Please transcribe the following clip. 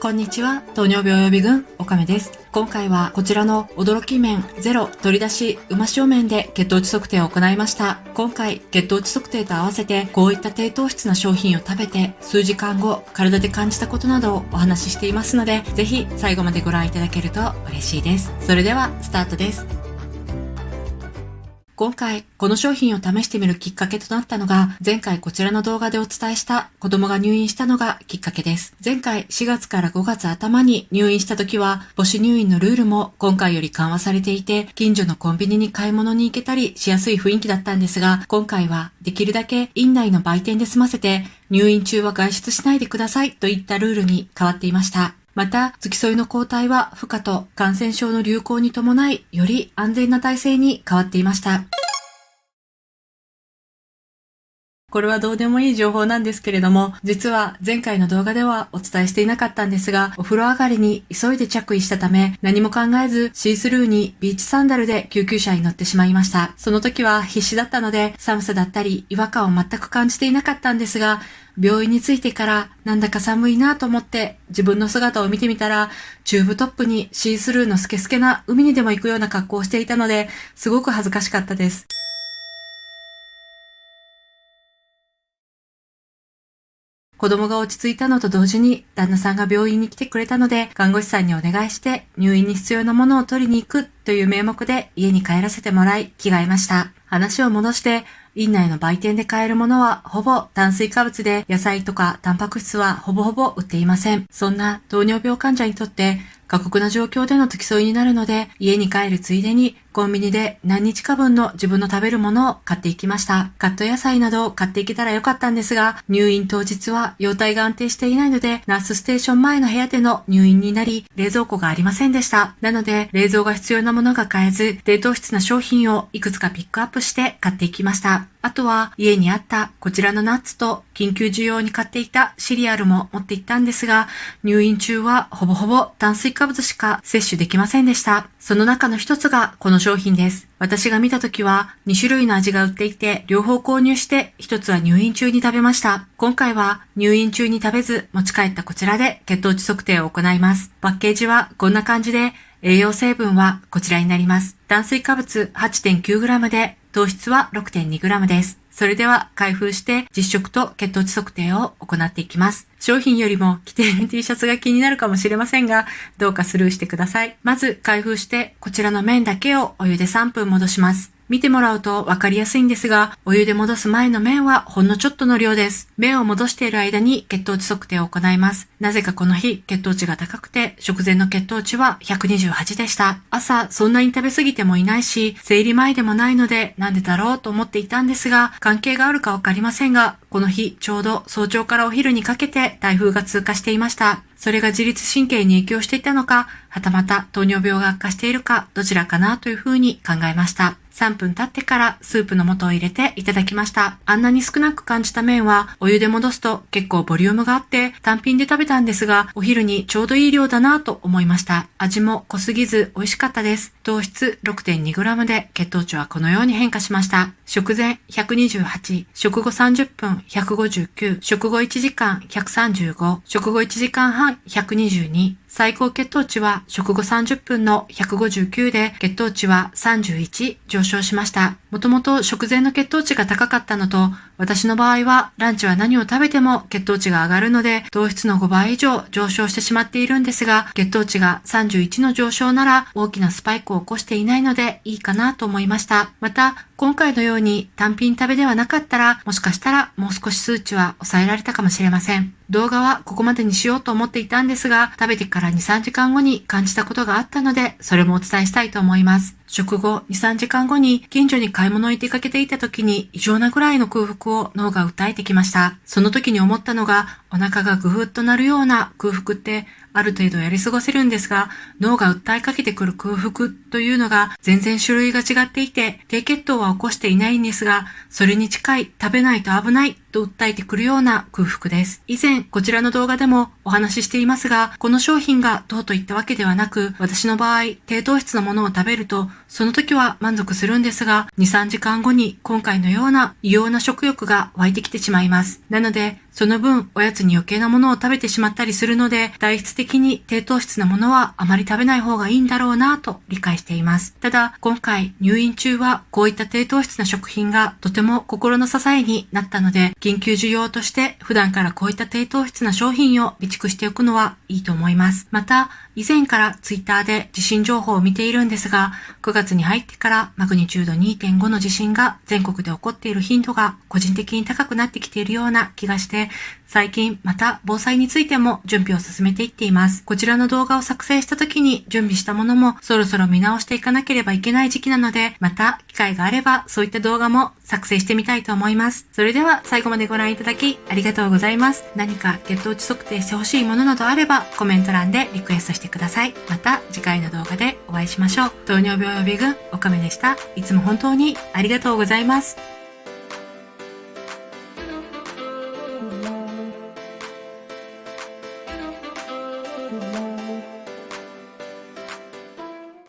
こんにちは。糖尿病予備軍、おかめです。今回はこちらの驚き麺ゼロ取り出しうま塩麺で血糖値測定を行いました。今回血糖値測定と合わせてこういった低糖質な商品を食べて数時間後体で感じたことなどをお話ししていますので、ぜひ最後までご覧いただけると嬉しいです。それではスタートです。今回この商品を試してみるきっかけとなったのが、前回こちらの動画でお伝えした子供が入院したのがきっかけです。前回4月から5月頭に入院した時は母子入院のルールも今回より緩和されていて、近所のコンビニに買い物に行けたりしやすい雰囲気だったんですが、今回はできるだけ院内の売店で済ませて入院中は外出しないでくださいといったルールに変わっていました。また、付き添いの交代は不可と感染症の流行に伴い、より安全な体制に変わっていました。これはどうでもいい情報なんですけれども、実は前回の動画ではお伝えしていなかったんですが、お風呂上がりに急いで着衣したため、何も考えずシースルーにビーチサンダルで救急車に乗ってしまいました。その時は必死だったので、寒さだったり違和感を全く感じていなかったんですが、病院に着いてからなんだか寒いなと思って自分の姿を見てみたら、チューブトップにシースルーのスケスケな海にでも行くような格好をしていたので、すごく恥ずかしかったです。子供が落ち着いたのと同時に旦那さんが病院に来てくれたので、看護師さんにお願いして入院に必要なものを取りに行くという名目で家に帰らせてもらい着替えました。話を戻して、院内の売店で買えるものはほぼ炭水化物で、野菜とかタンパク質はほぼほぼ売っていません。そんな糖尿病患者にとって過酷な状況での付き添いになるので、家に帰るついでにコンビニで何日か分の自分の食べるものを買っていきました。カット野菜などを買っていけたらよかったんですが、入院当日は容体が安定していないので、ナースステーション前の部屋での入院になり、冷蔵庫がありませんでした。なので、冷蔵が必要なものが買えず、低糖質な商品をいくつかピックアップして買っていきました。あとは家にあったこちらのナッツと緊急需要に買っていたシリアルも持って行ったんですが、入院中はほぼほぼ炭水化物しか摂取できませんでした。その中の一つがこの商品です。私が見たときは2種類の味が売っていて、両方購入して一つは入院中に食べました。今回は入院中に食べず持ち帰ったこちらで血糖値測定を行います。パッケージはこんな感じで、栄養成分はこちらになります。炭水化物 8.9g で、糖質は 6.2g です。それでは開封して実食と血糖値測定を行っていきます。商品よりも着ている T シャツが気になるかもしれませんが、どうかスルーしてください。まず開封してこちらの麺だけをお湯で3分戻します。見てもらうとわかりやすいんですが、お湯で戻す前の麺はほんのちょっとの量です。麺を戻している間に血糖値測定を行います。なぜかこの日血糖値が高くて、食前の血糖値は128でした。朝そんなに食べ過ぎてもいないし、生理前でもないのでなんでだろうと思っていたんですが、関係があるかわかりませんが、この日ちょうど早朝からお昼にかけて台風が通過していました。それが自律神経に影響していたのか、はたまた糖尿病が悪化しているか、どちらかなというふうに考えました。3分経ってからスープの素を入れていただきました。あんなに少なく感じた麺はお湯で戻すと結構ボリュームがあって単品で食べたんですが、お昼にちょうどいい量だなと思いました。味も濃すぎず美味しかったです。糖質 6.2g で血糖値はこのように変化しました。食前128、食後30分159、食後1時間135、食後1時間半122、最高血糖値は食後30分の159で血糖値は31上昇しました。もともと食前の血糖値が高かったのと、私の場合はランチは何を食べても血糖値が上がるので糖質の5倍以上上昇してしまっているんですが、血糖値が31の上昇なら大きなスパイクを起こしていないのでいいかなと思いました。また今回のように単品食べではなかったら、もしかしたらもう少し数値は抑えられたかもしれません。動画はここまでにしようと思っていたんですが、食べてから2、3時間後に感じたことがあったので、それもお伝えしたいと思います。食後2、3時間後に近所に買い物に出かけていた時に異常なぐらいの空腹を脳が訴えてきました。その時に思ったのが、お腹がぐふっとなるような空腹ってある程度やり過ごせるんですが、脳が訴えかけてくる空腹というのが全然種類が違っていて、低血糖は起こしていないんですが、それに近い食べないと危ないと訴えてくるような空腹です。以前こちらの動画でもお話ししていますが、この商品がどうといったわけではなく、私の場合低糖質のものを食べるとその時は満足するんですが、2、3時間後に今回のような異様な食欲が湧いてきてしまいます。なのでその分おやつに余計なものを食べてしまったりするので、体質的に低糖質なものはあまり食べない方がいいんだろうなと理解しています。ただ、今回入院中はこういった低糖質な食品がとても心の支えになったので、緊急需要として普段からこういった低糖質な商品を備蓄しておくのはいいと思います。また、以前からツイッターで地震情報を見ているんですが、9月に入ってからマグニチュード 2.5 の地震が全国で起こっている頻度が個人的に高くなってきているような気がして、最近また防災についても準備を進めていっています。こちらの動画を作成した時に準備したものもそろそろ見直していかなければいけない時期なので、また機会があればそういった動画も作成してみたいと思います。それでは最後までご覧いただきありがとうございます。何か血糖値測定してほしいものなどあればコメント欄でリクエストしてください。また次回の動画でお会いしましょう。糖尿病予備軍おかめでした。いつも本当にありがとうございます。うん。